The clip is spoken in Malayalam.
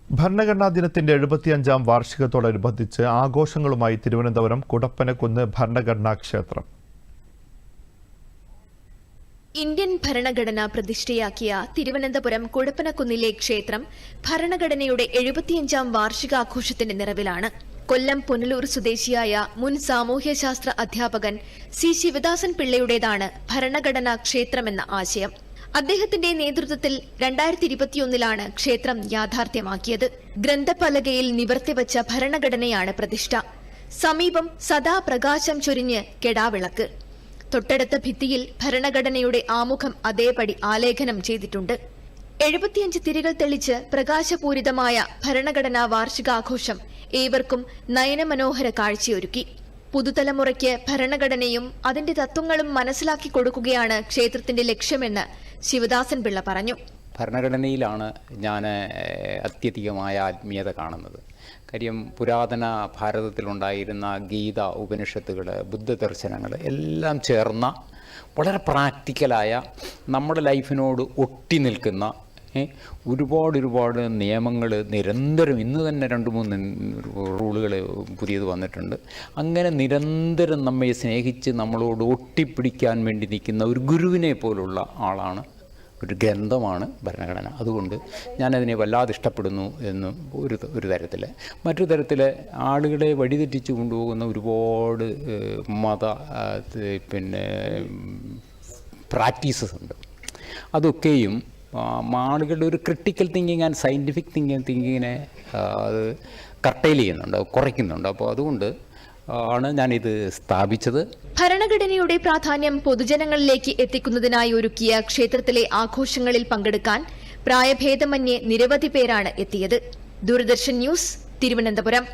ഭരണഘടനാ ദിനത്തിന്റെ 75ാം വാർഷികത്തോടനുബന്ധിച്ച് ആഘോഷങ്ങളുമായി തിരുവനന്തപുരം കുടപ്പനക്കുന്ന് ഭരണഘടനാ ക്ഷേത്രം. ഇന്ത്യൻ ഭരണഘടന പ്രതിഷ്ഠയാക്കിയ തിരുവനന്തപുരം കുടപ്പനക്കുന്നിലെ ക്ഷേത്രം ഭരണഘടനയുടെ 75ാം വാർഷികാഘോഷത്തിന്റെ നിറവിലാണ്. കൊല്ലം പുനലൂർ സ്വദേശിയായ മുൻ സാമൂഹ്യശാസ്ത്ര അധ്യാപകൻ സി ശിവദാസൻ പിള്ളയുടേതാണ് ഭരണഘടനാ ക്ഷേത്രമെന്ന ആശയം. അദ്ദേഹത്തിന്റെ നേതൃത്വത്തിൽ 2021 ക്ഷേത്രം യാഥാർത്ഥ്യമാക്കിയത്. ഗ്രന്ഥപലകയിൽ നിവർത്തിവച്ച ഭരണഘടനയാണ് പ്രതിഷ്ഠ. സമീപം സദാ പ്രകാശം ചൊരിഞ്ഞ് കെടാവിളക്ക്. തൊട്ടടുത്ത ഭിത്തിയിൽ ഭരണഘടനയുടെ ആമുഖം അതേപടി ആലേഖനം ചെയ്തിട്ടുണ്ട്. 75 തിരികൾ തെളിച്ച് പ്രകാശപൂരിതമായ ഭരണഘടനാ വാർഷികാഘോഷം ഏവർക്കും നയനമനോഹര കാഴ്ചയൊരുക്കി. പുതുതലമുറയ്ക്ക് ഭരണഘടനയും അതിന്റെ തത്വങ്ങളും മനസ്സിലാക്കി കൊടുക്കുകയാണ് ക്ഷേത്രത്തിന്റെ ലക്ഷ്യമെന്ന് ശിവദാസൻ പിള്ള പറഞ്ഞു. ഭരണഘടനയിലാണ് ഞാൻ അത്യധികമായ ആത്മീയത കാണുന്നത്. കാര്യം പുരാതന ഭാരതത്തിലുണ്ടായിരുന്ന ഗീത, ഉപനിഷത്തുകൾ, ബുദ്ധദർശനങ്ങൾ എല്ലാം ചേർന്ന വളരെ പ്രാക്ടിക്കലായ നമ്മുടെ ലൈഫിനോട് ഒട്ടി നിൽക്കുന്ന ഒരുപാട് നിയമങ്ങൾ നിരന്തരം ഇന്ന് തന്നെ 2-3 റൂളുകൾ പുതിയത് വന്നിട്ടുണ്ട്. അങ്ങനെ നിരന്തരം നമ്മെ സ്നേഹിച്ച് നമ്മളോട് ഒട്ടിപ്പിടിക്കാൻ വേണ്ടി നിൽക്കുന്ന ഒരു ഗുരുവിനെ പോലുള്ള ആളാണ്, ഒരു ഗ്രന്ഥമാണ് ഭരണഘടന. അതുകൊണ്ട് ഞാനതിനെ വല്ലാതെ ഇഷ്ടപ്പെടുന്നു എന്ന് ഒരു തരത്തിൽ. മറ്റൊരു തരത്തിൽ ആളുകളെ വഴിതെറ്റിച്ച് കൊണ്ടുപോകുന്ന ഒരുപാട് മത പ്രാക്ടീസസ് ഉണ്ട്. അതൊക്കെയും ആളുകളുടെ ഒരു ക്രിട്ടിക്കൽ തിങ്കിങ് ആൻഡ് സയൻറ്റിഫിക് തിങ്കിങ്ങിനെ അത് കർട്ടൈൽ ചെയ്യുന്നുണ്ട്, കുറയ്ക്കുന്നുണ്ട്. അപ്പോൾ അതുകൊണ്ട് ആണ് ഞാനിത് സ്ഥാപിച്ചത്. ഭരണഘടനയുടെ പ്രാധാന്യം പൊതുജനങ്ങളിലേക്ക് എത്തിക്കുന്നതിനായി ഒരുക്കിയ ക്ഷേത്രത്തിലെ ആഘോഷങ്ങളിൽ പങ്കെടുക്കാൻ പ്രായഭേദമന്യേ നിരവധി പേരാണ് എത്തിയത്. ദൂരദർശൻ ന്യൂസ്, തിരുവനന്തപുരം.